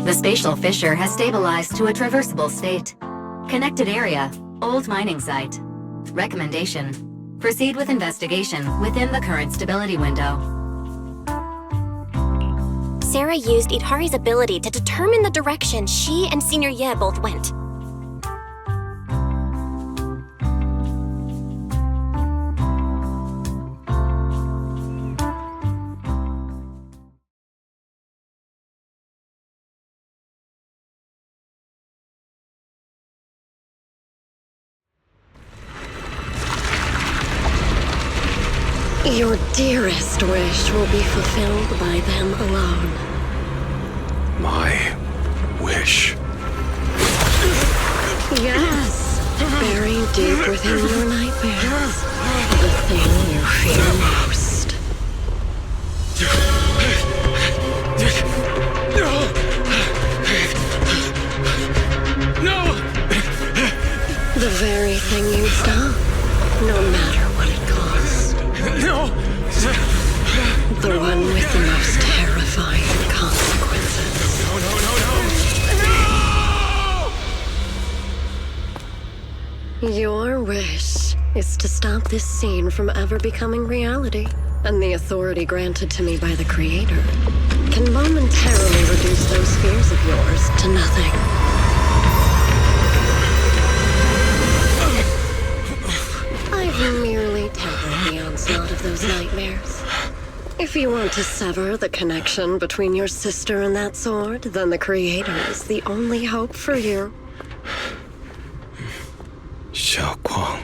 The spatial fissure has stabilized to a traversable state. Connected area, old mining site. Recommendation: proceed with investigation within the current stability window. Sarah used Itari's ability to determine the direction she and Senior Ye both went. Your dearest wish will be fulfilled by them alone. My wish. Yes, buried deep within your nightmares. The thing you fear most. No! The very thing you'd stop, no matter what it costs. No! The one with the most terrifying consequences. No! Your wish is to stop this scene from ever becoming reality, and the authority granted to me by the Creator can momentarily reduce those fears of yours to nothing. I've merely tempered the onslaught of those nightmares. If you want to sever the connection between your sister and that sword, then the Creator is the only hope for you. Xiaoguang.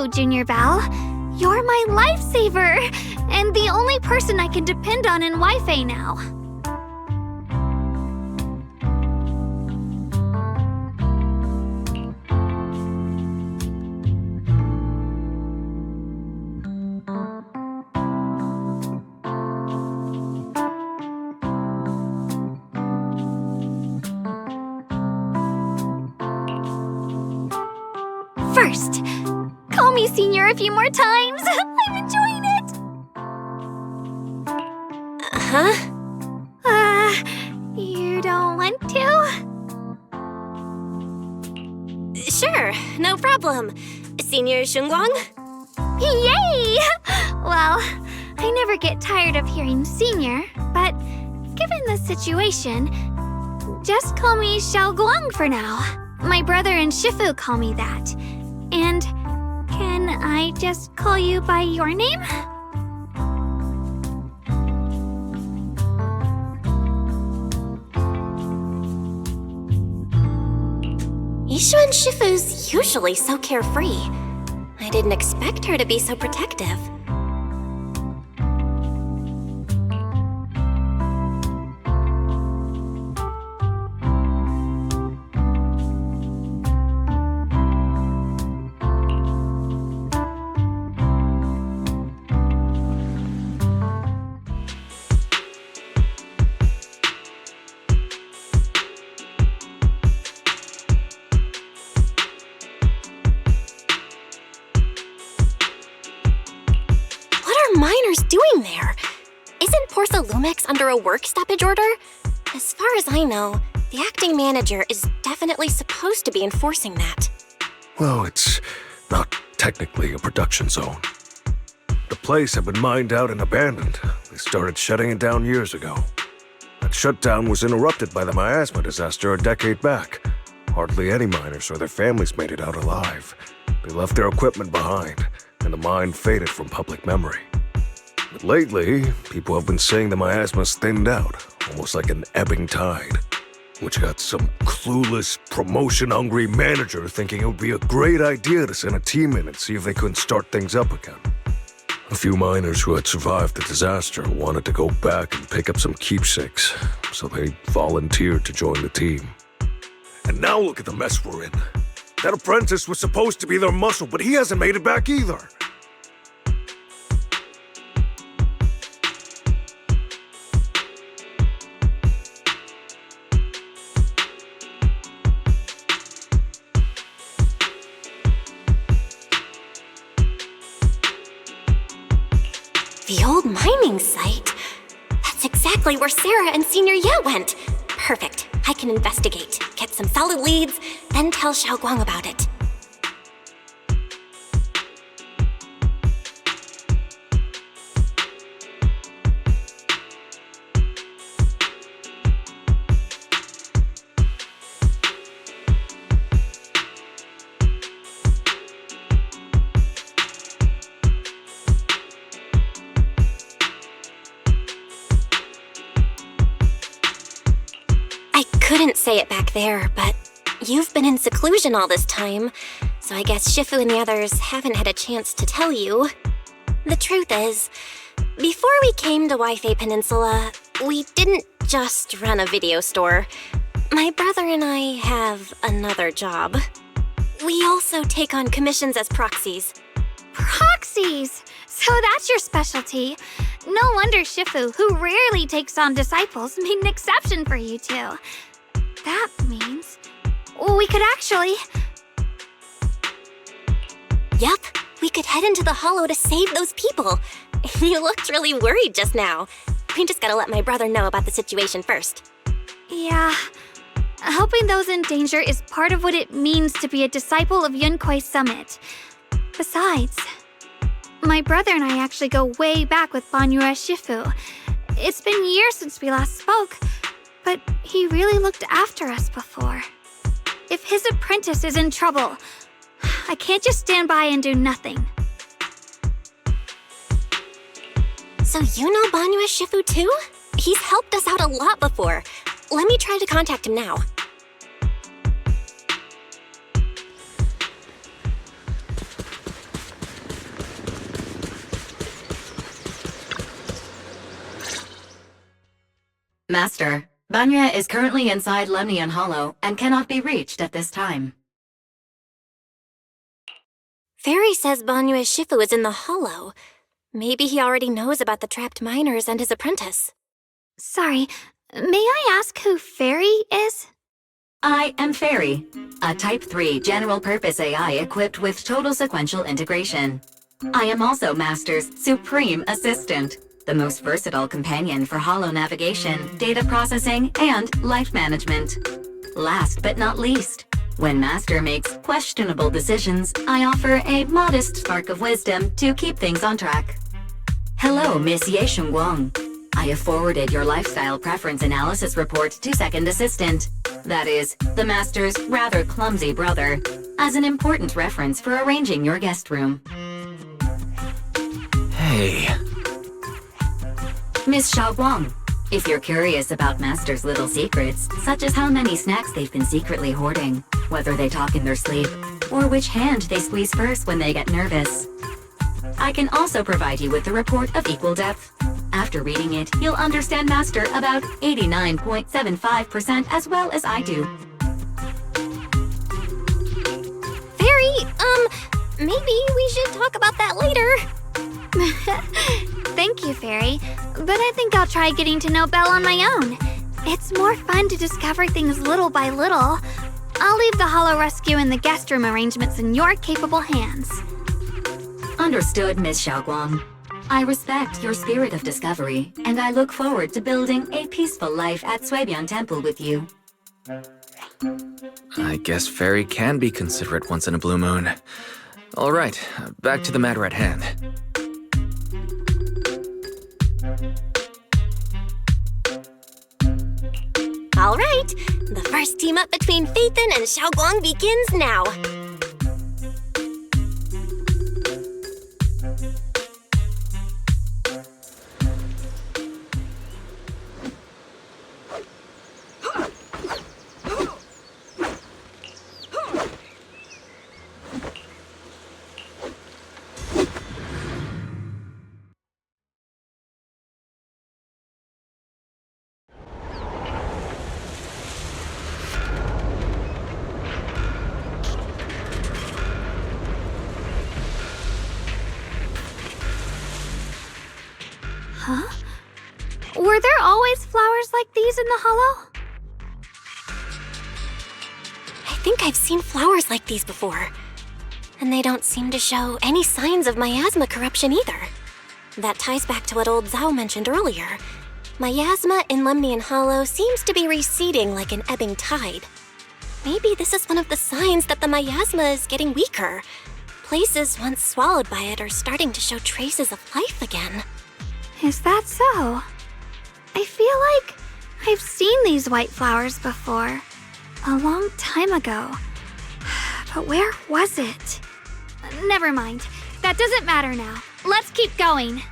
you, Junior Belle. You're my lifesaver, and the only person I can depend on in Wi-Fi now. First, call me Senior a few more times. I'm enjoying it. Huh? You don't want to? Sure, no problem. Senior Shunguang? Yay! Well, I never get tired of hearing Senior, but given the situation, just call me Xiaoguang for now. My brother and Shifu call me that. And can I just call you by your name? Yishu and Shifu's usually so carefree. I didn't expect her to be so protective. Doing there? Isn't Porthalumix under a work stoppage order? As far as I know, the acting manager is definitely supposed to be enforcing that. Well, it's not technically a production zone. The place had been mined out and abandoned. They started shutting it down years ago. That shutdown was interrupted by the miasma disaster a decade back. Hardly any miners or their families made it out alive. They left their equipment behind, and the mine faded from public memory. But lately, people have been saying the miasma's thinned out, almost like an ebbing tide, which got some clueless, promotion-hungry manager thinking it would be a great idea to send a team in and see if they couldn't start things up again. A few miners who had survived the disaster wanted to go back and pick up some keepsakes, so they volunteered to join the team. And now look at the mess we're in. That apprentice was supposed to be their muscle, but he hasn't made it back either. The old mining site? That's exactly where Sarah and Senior Ye went. Perfect. I can investigate, get some solid leads, then tell Xiaoguang about it. Couldn't say it back there, but you've been in seclusion all this time, so I guess Shifu and the others haven't had a chance to tell you. The truth is, before we came to Wi-Fi Peninsula, we didn't just run a video store. My brother and I have another job. We also take on commissions as proxies. Proxies! So that's your specialty. No wonder Shifu, who rarely takes on disciples, made an exception for you two. That means we could actually... Yup, we could head into the hollow to save those people. You looked really worried just now. We just gotta let my brother know about the situation first. Yeah, helping those in danger is part of what it means to be a disciple of Yunkuei Summit. Besides, my brother and I actually go way back with Banyue Shifu. It's been years since we last spoke, but he really looked after us before. If his apprentice is in trouble, I can't just stand by and do nothing. So you know Banyue Shifu too? He's helped us out a lot before. Let me try to contact him now. Master, Banyue is currently inside Lemnian Hollow and cannot be reached at this time. Fairy says Banyue Shifu is in the hollow. Maybe he already knows about the trapped miners and his apprentice. Sorry, may I ask who Fairy is? I am Fairy, a Type 3 general-purpose AI equipped with total sequential integration. I am also Master's supreme assistant, the most versatile companion for holo navigation, data processing, and life management. Last but not least, when Master makes questionable decisions, I offer a modest spark of wisdom to keep things on track. Hello, Miss Ye Shunguang. I have forwarded your lifestyle preference analysis report to Second Assistant, that is, the Master's rather clumsy brother, as an important reference for arranging your guest room. Hey. Miss Shunguang, if you're curious about Master's little secrets, such as how many snacks they've been secretly hoarding, whether they talk in their sleep, or which hand they squeeze first when they get nervous, I can also provide you with a report of equal depth. After reading it, you'll understand Master about 89.75% as well as I do. Fairy, maybe we should talk about that later. Thank you, Fairy, but I think I'll try getting to know Belle on my own. It's more fun to discover things little by little. I'll leave the hollow rescue and the guest room arrangements in your capable hands. Understood, Miss Xiaoguang. I respect your spirit of discovery, and I look forward to building a peaceful life at Suibian Temple with you. I guess Fairy can be considerate once in a blue moon. All right, back to the matter at hand. All right, the first team up between Phaethon and Xiaoguang begins now. Huh? Were there always flowers like these in the hollow? I think I've seen flowers like these before. And they don't seem to show any signs of miasma corruption either. That ties back to what old Zhao mentioned earlier. Miasma in Lemnian Hollow seems to be receding like an ebbing tide. Maybe this is one of the signs that the miasma is getting weaker. Places once swallowed by it are starting to show traces of life again. Is that so? I feel like I've seen these white flowers before. A long time ago. But where was it? Never mind. That doesn't matter now. Let's keep going.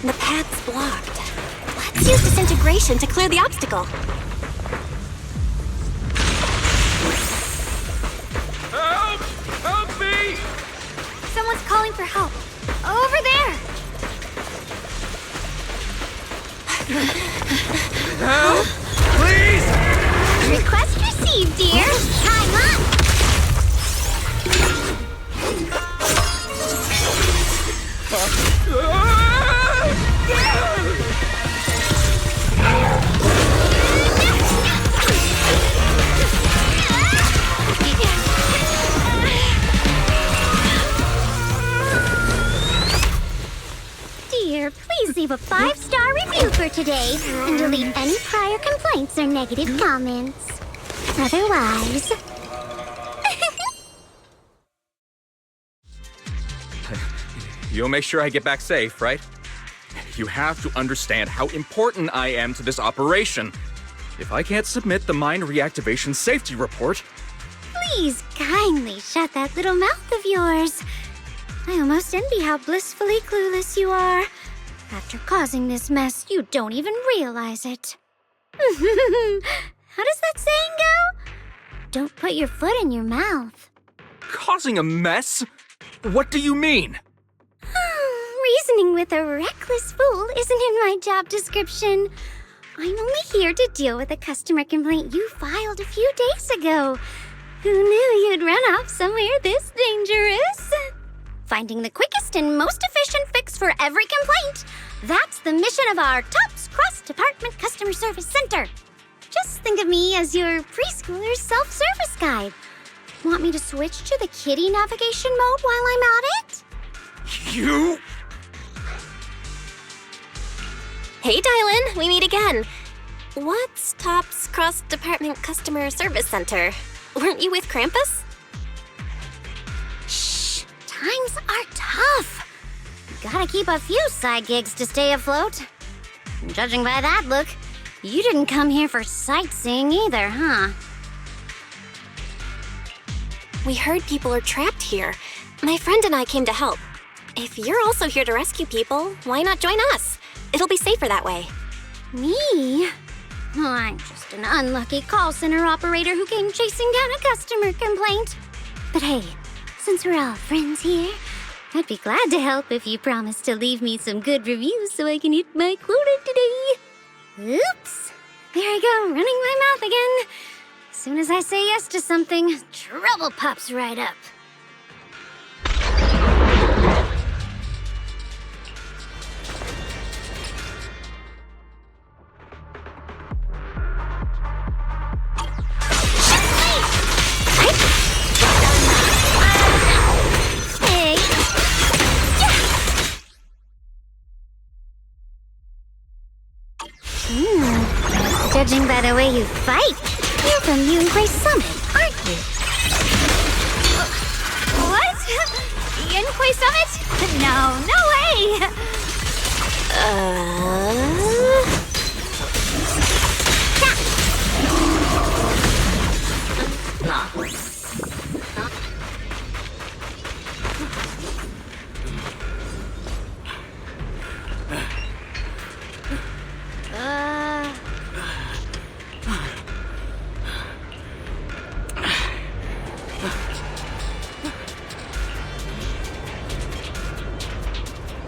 The path's blocked. Let's use disintegration to clear the obstacle. Help! Help me! Someone's calling for help. Over there! Help! Please! Request received, dear. Time up! Dear, please leave a 5-star review for today and delete any prior complaints or negative comments. Otherwise... You'll make sure I get back safe, right? You have to understand how important I am to this operation. If I can't submit the mine reactivation safety report... Please kindly shut that little mouth of yours. I almost envy how blissfully clueless you are. After causing this mess, you don't even realize it. How does that saying go? Don't put your foot in your mouth. Causing a mess? What do you mean? reasoning with a reckless fool isn't in my job description. I'm only here to deal with a customer complaint you filed a few days ago. Who knew you'd run off somewhere this dangerous? Finding the quickest and most efficient fix for every complaint. That's the mission of our TOPS Cross-Department Customer Service Center. Just think of me as your preschooler's self-service guide. Want me to switch to the kiddie navigation mode while I'm at it? You? Hey, Dialyn, we meet again. What's TOPS Cross-Department Customer Service Center? Weren't you with Krampus? Shh, times are tough. Gotta keep a few side gigs to stay afloat. Judging by that look, you didn't come here for sightseeing either, huh? We heard people are trapped here. My friend and I came to help. If you're also here to rescue people, why not join us? It'll be safer that way. Me? Oh, I'm just an unlucky call center operator who came chasing down a customer complaint. But hey, since we're all friends here, I'd be glad to help if you promise to leave me some good reviews so I can hit my quota today. Oops. There I go, running my mouth again. As soon as I say yes to something, trouble pops right up. Hey. Judging by the way you fight, you're from Yunhui Summit, aren't you? What? Yunhui Summit? No, no way!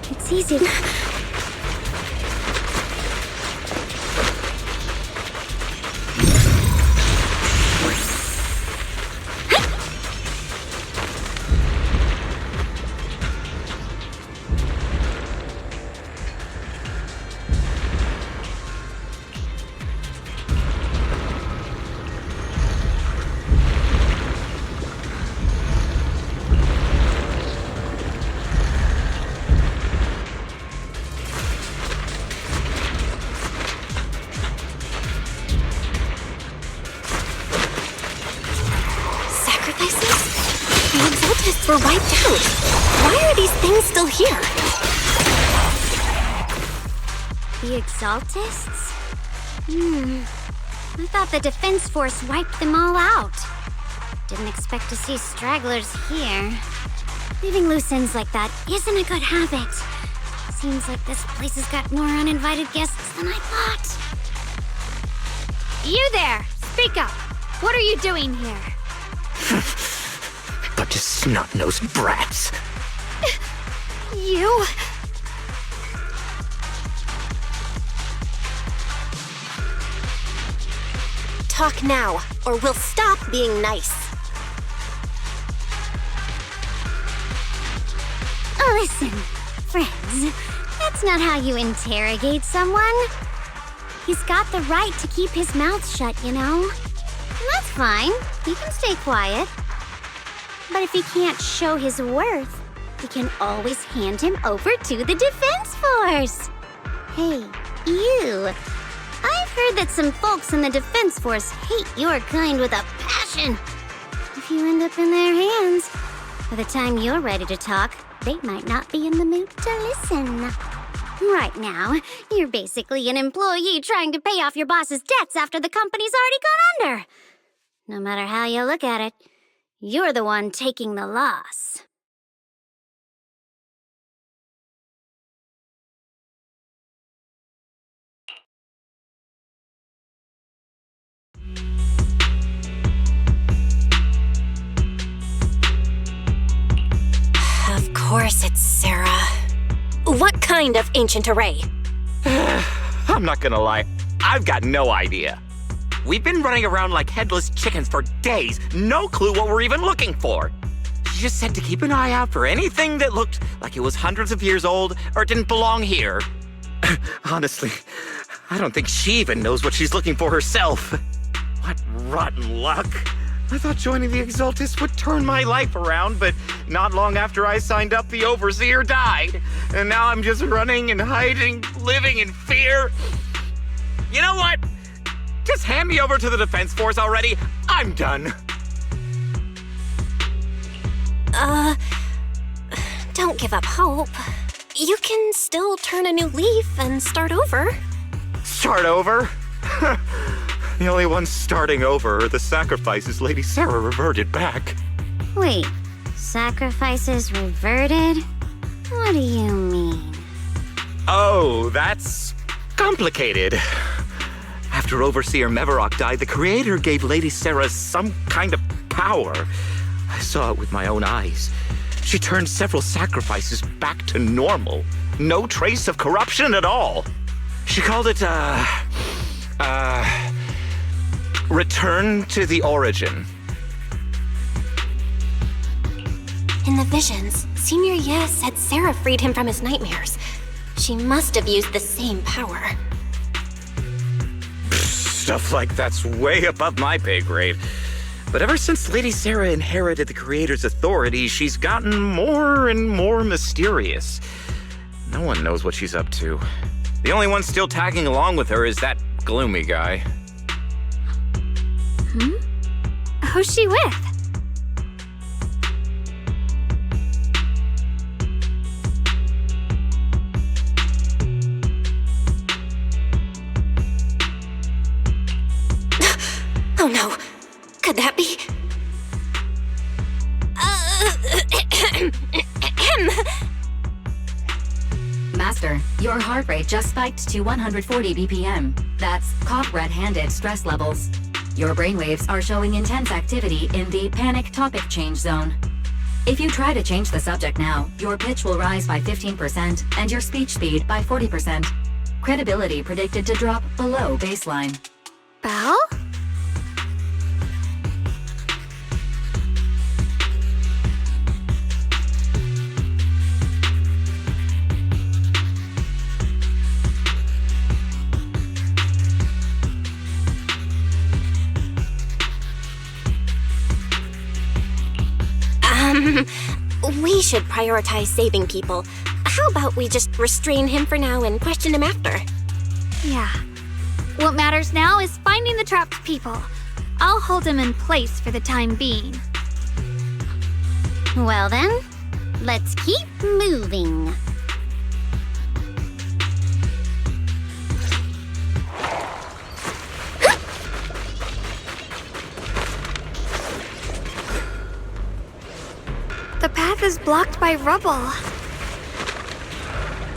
It's easy. We're wiped out. Why are these things still here? The Exaltists? I thought the Defense Force wiped them all out. Didn't expect to see stragglers here. Leaving loose ends like that isn't a good habit. Seems like this place has got more uninvited guests than I thought. You there! Speak up! What are you doing here? Bunch of snot-nosed brats. You? Talk now, or we'll stop being nice. Oh, listen, friends, that's not how you interrogate someone. He's got the right to keep his mouth shut, you know? And that's fine. He can stay quiet. But if he can't show his worth, we can always hand him over to the Defense Force. Hey, you. I've heard that some folks in the Defense Force hate your kind with a passion. If you end up in their hands, by the time you're ready to talk, they might not be in the mood to listen. Right now, you're basically an employee trying to pay off your boss's debts after the company's already gone under. No matter how you look at it, you're the one taking the loss. Of course it's Sarah. What kind of ancient array? I'm not gonna lie, I've got no idea. We've been running around like headless chickens for days, no clue what we're even looking for. She just said to keep an eye out for anything that looked like it was hundreds of years old or didn't belong here. Honestly, I don't think she even knows what she's looking for herself. What rotten luck. I thought joining the Exaltists would turn my life around, but not long after I signed up, the Overseer died. And now I'm just running and hiding, living in fear. You know what? Just hand me over to the Defense Force already. I'm done. Don't give up hope. You can still turn a new leaf and start over. Start over? The only ones starting over are the sacrifices Lady Sarah reverted back. Wait, sacrifices reverted? What do you mean? Oh, that's complicated. After Overseer Mevarok died, the Creator gave Lady Sarah some kind of power. I saw it with my own eyes. She turned several sacrifices back to normal. No trace of corruption at all. She called it, Return to the Origin. In the visions, Senior Ye said Sarah freed him from his nightmares. She must have used the same power. Stuff like that's way above my pay grade. But ever since Lady Sarah inherited the Creator's authority, she's gotten more and more mysterious. No one knows what she's up to. The only one still tagging along with her is that gloomy guy. Who's she with? Oh no, could that be? Master, your heart rate just spiked to 140 BPM. That's caught red-handed stress levels. Your brainwaves are showing intense activity in the panic topic change zone. If you try to change the subject now, your pitch will rise by 15% and your speech speed by 40%. Credibility predicted to drop below baseline. Belle? We should prioritize saving people. How about we just restrain him for now and question him after? Yeah. What matters now is finding the trapped people. I'll hold him in place for the time being. Well then, let's keep moving. The path is blocked by rubble.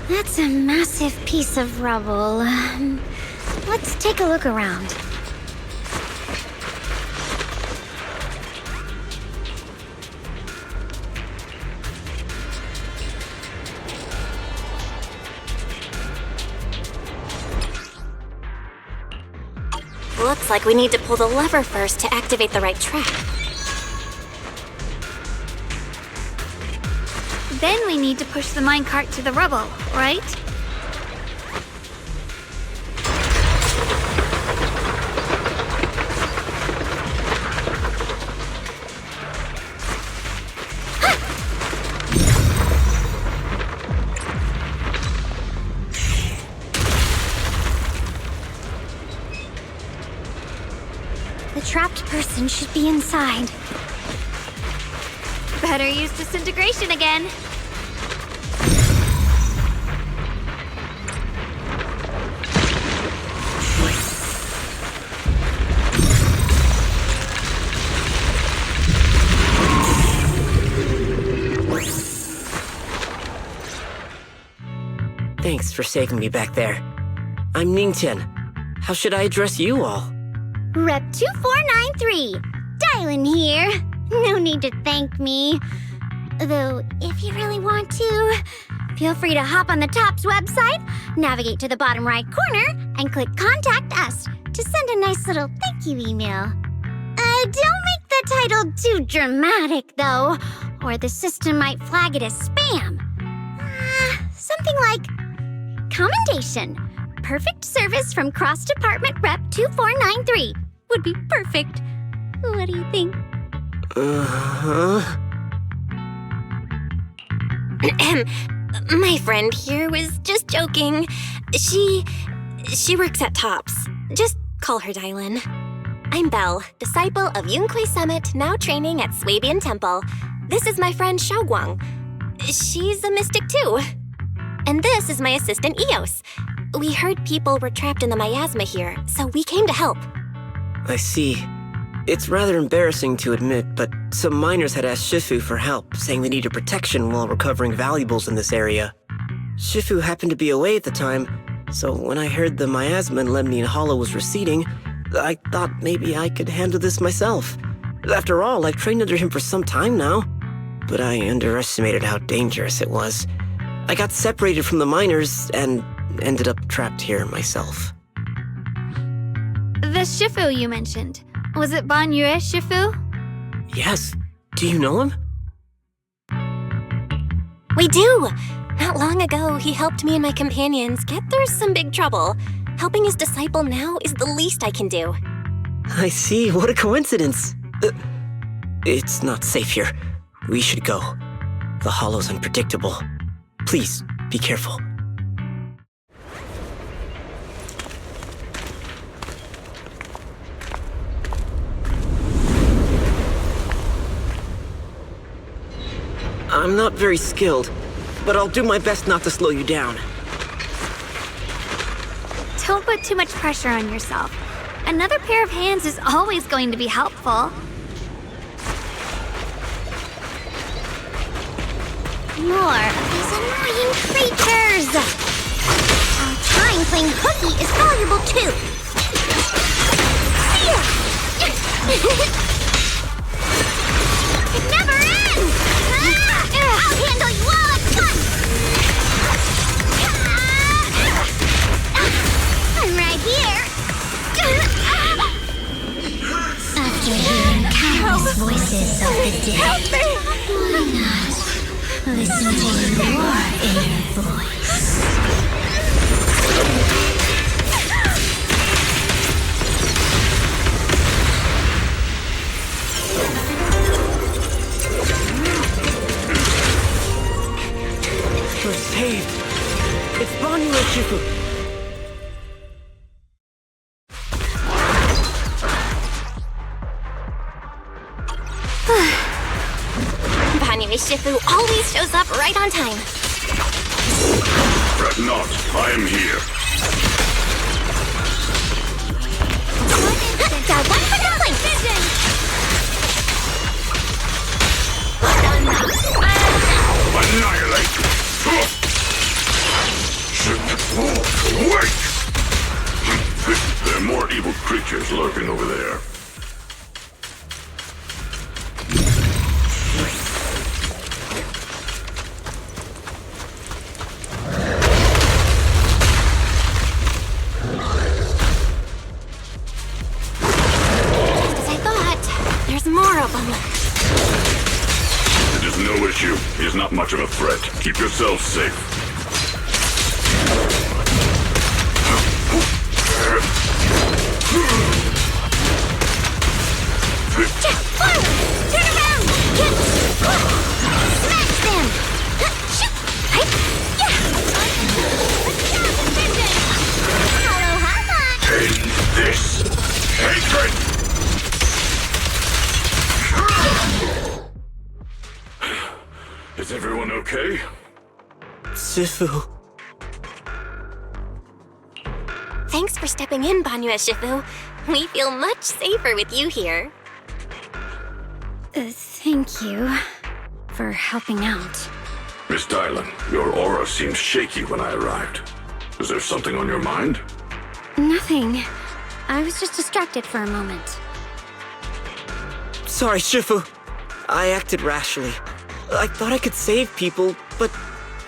That's a massive piece of rubble. Let's take a look around. Looks like we need to pull the lever first to activate the right trap. Then we need to push the minecart to the rubble, right? The trapped person should be inside. Better use disintegration again. Thanks for saving me back there. I'm Ningtian. How should I address you all? Rep 2493. Dialyn here. No need to thank me. Though, if you really want to, Feel free to hop on the TOPS website, navigate to the bottom right corner, and click Contact Us to send a nice little thank you email. Don't make the title too dramatic, though, or the system might flag it as spam. Something like Commendation. Perfect service from Cross Department Rep 2493 would be perfect. What do you think? My friend here was just joking. She works at TOPS. Just call her Dialyn. I'm Belle, disciple of Yunquei Summit, now training at Swabian Temple. This is my friend Shunguang. She's a mystic too. And this is my assistant Eos. We heard people were trapped in the miasma here, so we came to help. I see. It's rather embarrassing to admit, but some miners had asked Shifu for help, saying they needed protection while recovering valuables in this area. Shifu happened to be away at the time, so when I heard the miasma in Lemnian Hollow was receding, I thought maybe I could handle this myself. After all, I've trained under him for some time now. But I underestimated how dangerous it was. I got separated from the miners and ended up trapped here myself. The Shifu you mentioned. Was it Banyue Shifu? Yes. Do you know him? We do! Not long ago, he helped me and my companions get through some big trouble. Helping his disciple now is the least I can do. I see. What a coincidence. It's not safe here. We should go. The hollow's unpredictable. Please, be careful. I'm not very skilled, but I'll do my best not to slow you down. Don't put too much pressure on yourself. Another pair of hands is always going to be helpful. More of these annoying creatures! Our time playing hooky is valuable too! It never ends! I'll handle you all at once! I'm right here! After hearing countless voices of the dead, why not listen to your inner voice? We're saved! It's Banyue Shifu! Banyue Shifu always shows up right on time. Fret not, I am here. Got one for the plate! Annihilate! Wait! There are more evil creatures lurking over there. As I thought, there's more of them. It is no issue. He is not much of a threat. Keep yourself safe. Turn around! Smash them! End this hatred! Is everyone okay? Shifu. Thanks for stepping in, Banyue Shifu. We feel much safer with you here. Thank you for helping out. Miss Dialyn, your aura seemed shaky when I arrived. Is there something on your mind? Nothing. I was just distracted for a moment. Sorry, Shifu. I acted rashly. I thought I could save people, but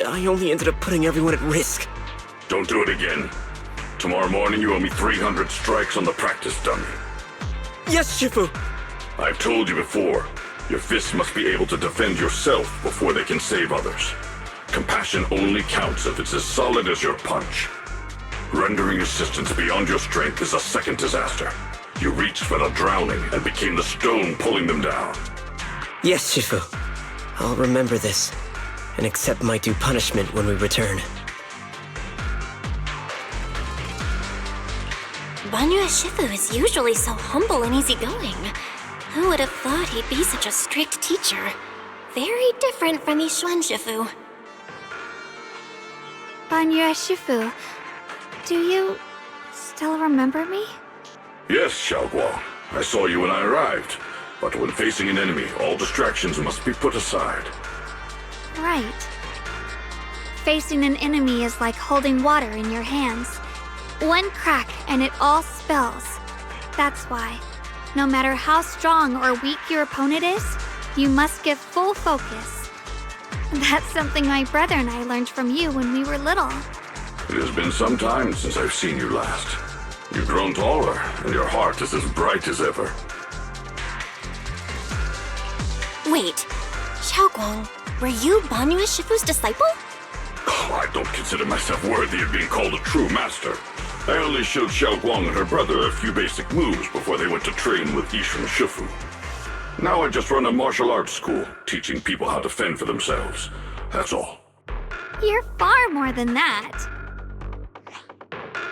I only ended up putting everyone at risk. Don't do it again. Tomorrow morning you owe me 300 strikes on the practice dummy. Yes, Shifu! I've told you before, your fists must be able to defend yourself before they can save others. Compassion only counts if it's as solid as your punch. Rendering assistance beyond your strength is a second disaster. You reached for the drowning and became the stone pulling them down. Yes, Shifu. I'll remember this, and accept my due punishment when we return. Banyue Shifu is usually so humble and easygoing. Who would have thought he'd be such a strict teacher? Very different from Yixuan Shifu. Banyue Shifu, do you still remember me? Yes, Shunguang. I saw you when I arrived. But when facing an enemy, all distractions must be put aside. Right. Facing an enemy is like holding water in your hands. One crack and it all spills. That's why, no matter how strong or weak your opponent is, you must give full focus. That's something my brother and I learned from you when we were little. It has been some time since I've seen you last. You've grown taller, and your heart is as bright as ever. Wait, Xiaoguang, were you Banyue Shifu's disciple? Oh, I don't consider myself worthy of being called a true master. I only showed Xiaoguang and her brother a few basic moves before they went to train with Yixuan Shifu. Now I just run a martial arts school, teaching people how to fend for themselves. That's all. You're far more than that.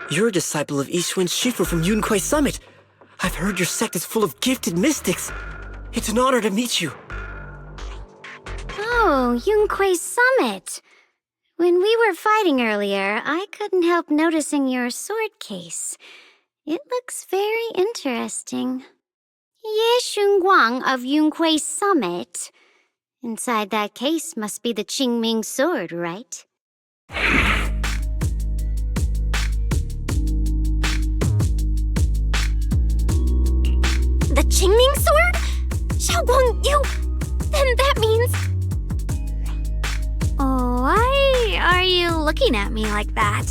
You're a disciple of Yixuan Shifu from Yunquai Summit. I've heard your sect is full of gifted mystics. It's an honor to meet you. Oh, Yunquai Summit. When we were fighting earlier, I couldn't help noticing your sword case. It looks very interesting. Ye Shunguang of Yunquai Summit. Inside that case must be the Qingming sword, right? The Qingming sword? Xiaoguang, you... Then that means... Why are you looking at me like that?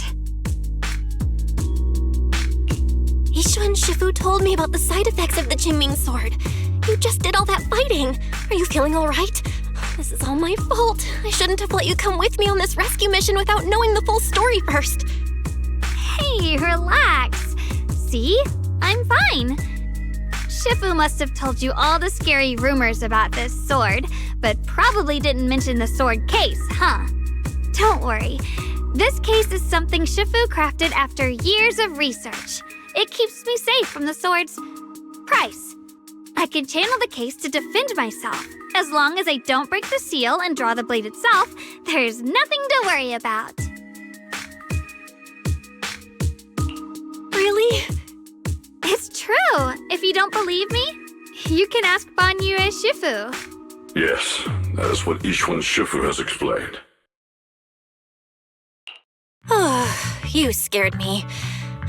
Yixuan Shifu told me about the side effects of the Qingming sword. You just did all that fighting. Are you feeling all right? This is all my fault. I shouldn't have let you come with me on this rescue mission without knowing the full story first. Hey, relax. See? I'm fine. Shifu must have told you all the scary rumors about this sword, but probably didn't mention the sword case, huh? Don't worry. This case is something Shifu crafted after years of research. It keeps me safe from the sword's price. I can channel the case to defend myself. As long as I don't break the seal and draw the blade itself, there's nothing to worry about. Really? It's true. If you don't believe me, you can ask Banyue Shifu. Yes, that is what Yixuan Shifu has explained. Oh, you scared me.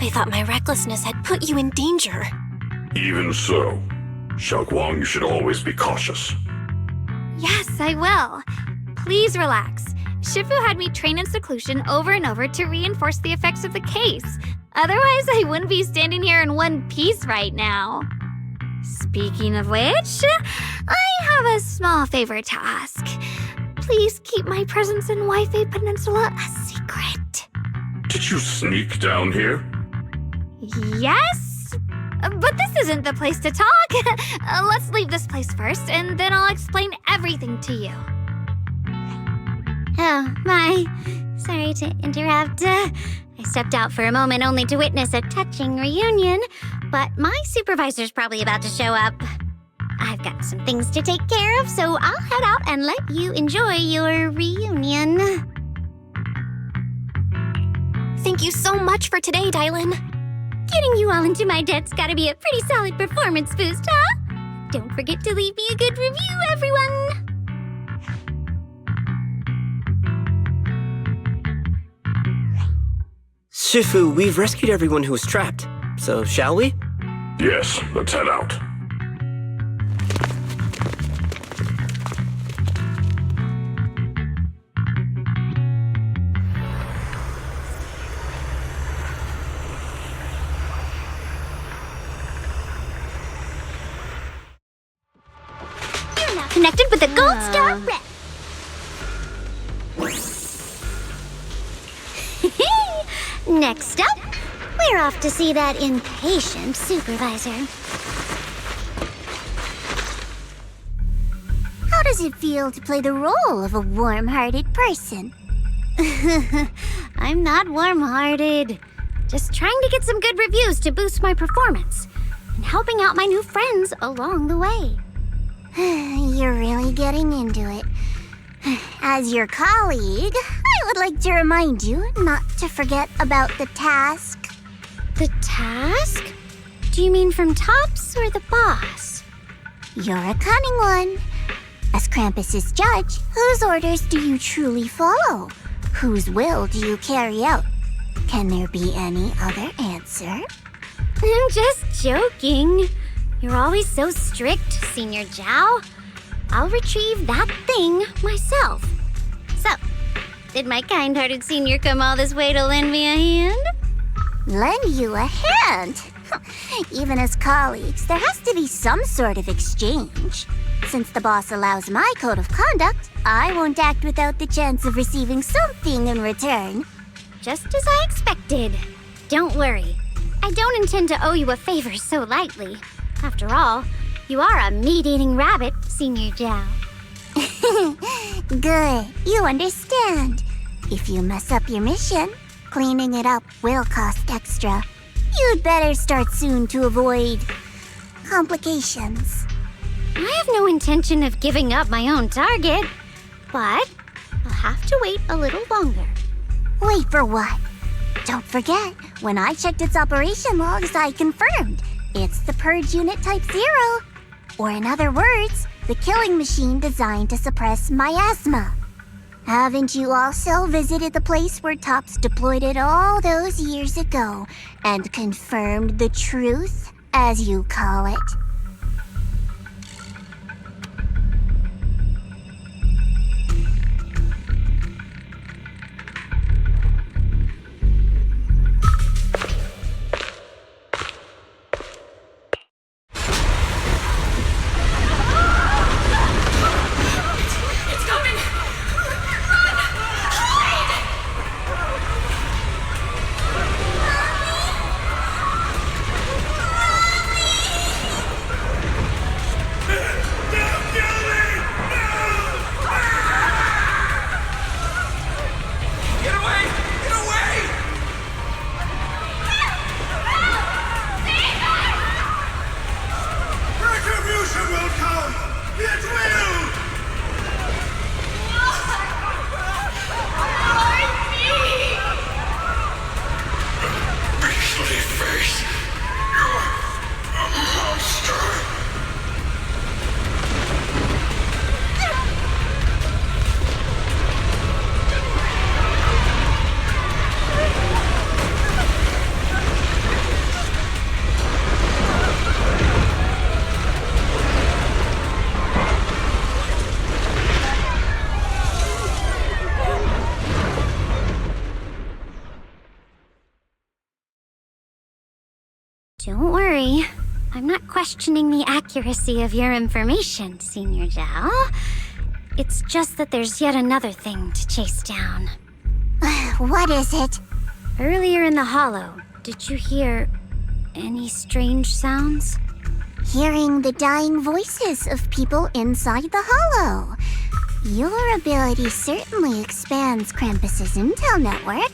I thought my recklessness had put you in danger. Even so, Xiaoguang, you should always be cautious. Yes, I will. Please relax. Shifu had me train in seclusion over and over to reinforce the effects of the case. Otherwise, I wouldn't be standing here in one piece right now. Speaking of which, I have a small favor to ask. Please keep my presence in Wi-Fi Peninsula a secret. Did you sneak down here? Yes? But this isn't the place to talk. Let's leave this place first, and then I'll explain everything to you. Oh, my. Sorry to interrupt. I stepped out for a moment only to witness a touching reunion, but my supervisor's probably about to show up. I've got some things to take care of, so I'll head out and let you enjoy your reunion. Thank you so much for today, Dialyn. Getting you all into my debt's gotta be a pretty solid performance boost, huh? Don't forget to leave me a good review, everyone! Shifu, we've rescued everyone who was trapped, so shall we? Yes, let's head out. Gold Star rep. Next up, we're off to see that impatient supervisor. How does it feel to play the role of a warm-hearted person? I'm not warm-hearted. Just trying to get some good reviews to boost my performance and helping out my new friends along the way. You're really getting into it. As your colleague, I would like to remind you not to forget about the task. The task? Do you mean from Tops or the boss? You're a cunning one. As Krampus's judge, whose orders do you truly follow? Whose will do you carry out? Can there be any other answer? I'm just joking. You're always so strict, Senior Zhao. I'll retrieve that thing myself. So, did my kind-hearted senior come all this way to lend me a hand? Lend you a hand? Even as colleagues, there has to be some sort of exchange. Since the boss allows my code of conduct, I won't act without the chance of receiving something in return. Just as I expected. Don't worry. I don't intend to owe you a favor so lightly. After all, you are a meat-eating rabbit, Senior Zhao. Good, you understand. If you mess up your mission, cleaning it up will cost extra. You'd better start soon to avoid complications. I have no intention of giving up my own target, but I'll have to wait a little longer. Wait for what? Don't forget, when I checked its operation logs, I confirmed it's the Purge Unit Type 0. Or in other words, the killing machine designed to suppress miasma. Haven't you also visited the place where Tops deployed it all those years ago and confirmed the truth, as you call it? Don't worry. I'm not questioning the accuracy of your information, Senior Zhao. It's just that there's yet another thing to chase down. What is it? Earlier in the hollow, did you hear any strange sounds? Hearing the dying voices of people inside the hollow. Your ability certainly expands Krampus's intel network.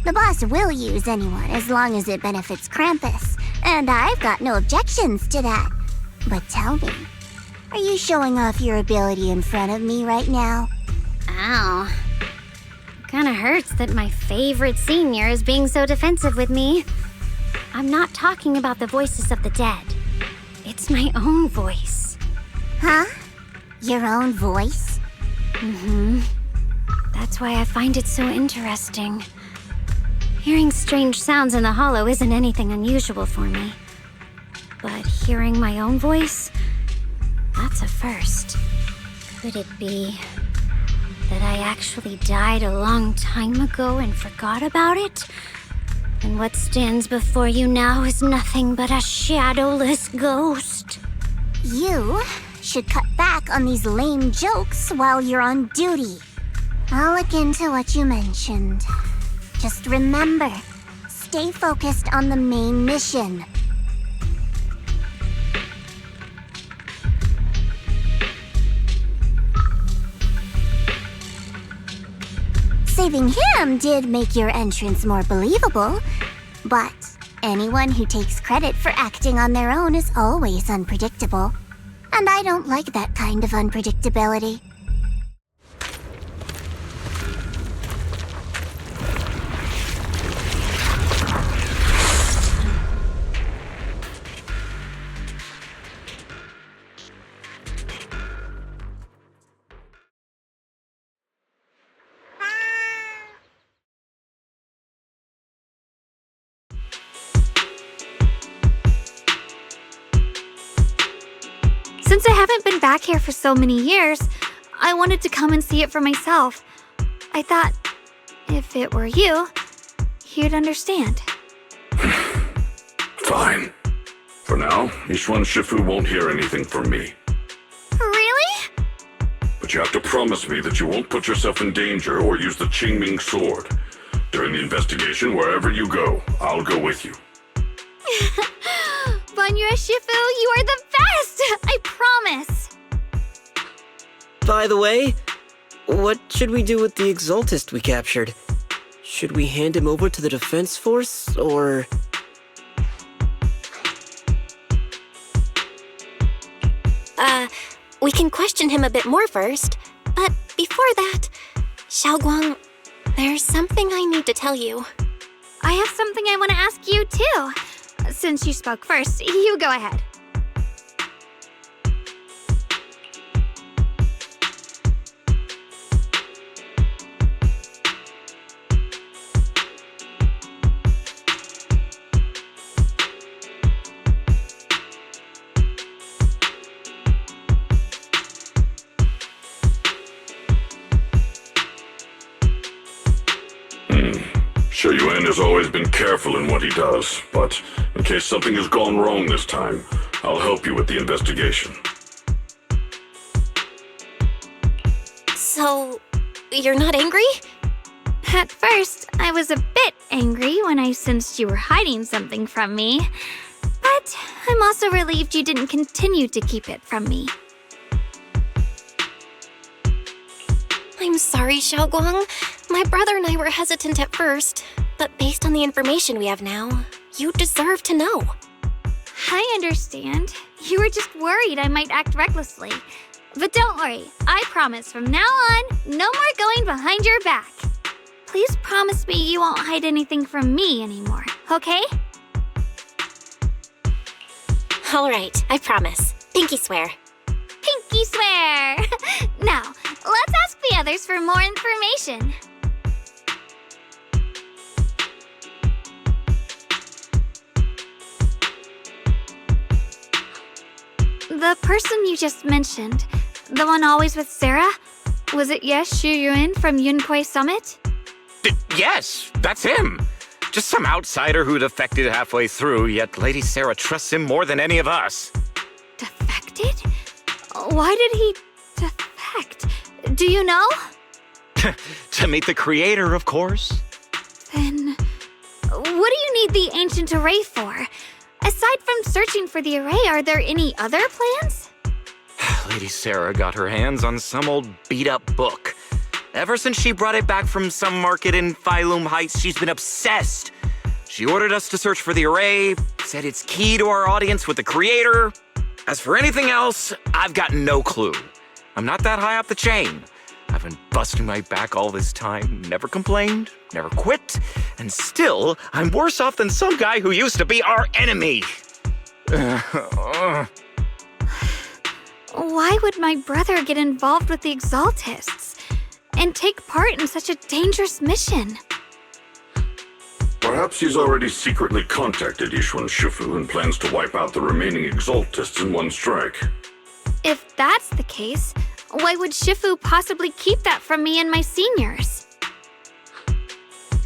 The boss will use anyone as long as it benefits Krampus, and I've got no objections to that. But tell me, are you showing off your ability in front of me right now? Ow. Kinda hurts that my favorite senior is being so defensive with me. I'm not talking about the voices of the dead. It's my own voice. Huh? Your own voice? Mm-hmm. That's why I find it so interesting. Hearing strange sounds in the hollow isn't anything unusual for me. But hearing my own voice, that's a first. Could it be that I actually died a long time ago and forgot about it? And what stands before you now is nothing but a shadowless ghost? You should cut back on these lame jokes while you're on duty. I'll look into what you mentioned. Just remember, stay focused on the main mission. Saving him did make your entrance more believable, but anyone who takes credit for acting on their own is always unpredictable. And I don't like that kind of unpredictability. Since I haven't been back here for so many years, I wanted to come and see it for myself. I thought, if it were you, you'd understand. Fine. For now, Yishuan Shifu won't hear anything from me. Really? But you have to promise me that you won't put yourself in danger or use the Qingming sword. During the investigation, wherever you go, I'll go with you. Banyue Shifu, you are the best! I promise! By the way, what should we do with the Exaltist we captured? Should we hand him over to the defense force, or...? We can question him a bit more first. But before that, Shunguang, there's something I need to tell you. I have something I want to ask you, too. Since you spoke first, you go ahead. Shunguang has always been careful in what he does, but in case something has gone wrong this time, I'll help you with the investigation. So, you're not angry? At first, I was a bit angry when I sensed you were hiding something from me. But I'm also relieved you didn't continue to keep it from me. I'm sorry, Shunguang. My brother and I were hesitant at first, but based on the information we have now, you deserve to know. I understand. You were just worried I might act recklessly. But don't worry, I promise from now on, no more going behind your back. Please promise me you won't hide anything from me anymore, okay? All right, I promise. Pinky swear. Pinky swear! Now, let's ask the others for more information. The person you just mentioned, the one always with Sarah, was it Shunguang from Yunquai Summit? Yes, that's him. Just some outsider who defected halfway through, yet Lady Sarah trusts him more than any of us. Defected? Why did he defect? Do you know? To meet the creator, of course. Then, what do you need the ancient array for? Aside from searching for the array, are there any other plans? Lady Sarah got her hands on some old beat-up book. Ever since she brought it back from some market in Sailume Heights, she's been obsessed. She ordered us to search for the array, said it's key to our audience with the creator. As for anything else, I've got no clue. I'm not that high up the chain. I've been busting my back all this time, never complained, never quit, and still, I'm worse off than some guy who used to be our enemy. Why would my brother get involved with the Exaltists and take part in such a dangerous mission? Perhaps he's already secretly contacted Yishuan Shifu and plans to wipe out the remaining Exaltists in one strike. If that's the case, why would Shifu possibly keep that from me and my seniors?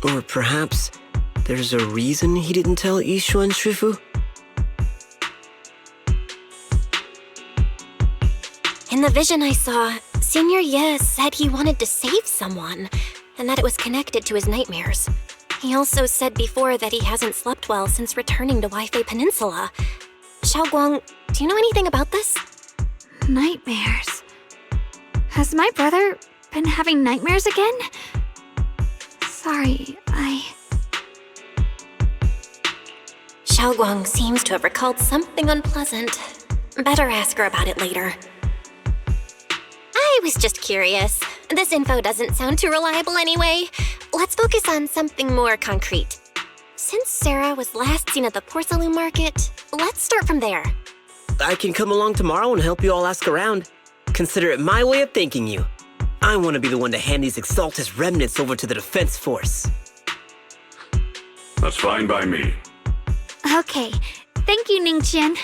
Or perhaps there's a reason he didn't tell Yishuan Shifu? In the vision I saw, Senior Ye said he wanted to save someone, and that it was connected to his nightmares. He also said before that he hasn't slept well since returning to Waifei Peninsula. Shunguang, do you know anything about this? Nightmares. Has my brother been having nightmares again? Sorry, Shunguang seems to have recalled something unpleasant. Better ask her about it later. I was just curious. This info doesn't sound too reliable anyway. Let's focus on something more concrete. Since Sarah was last seen at the Sailume market, let's start from there. I can come along tomorrow and help you all ask around. Consider it my way of thanking you. I want to be the one to hand these Exaltist remnants over to the defense force. That's fine by me. Okay. Thank you, Ningqian.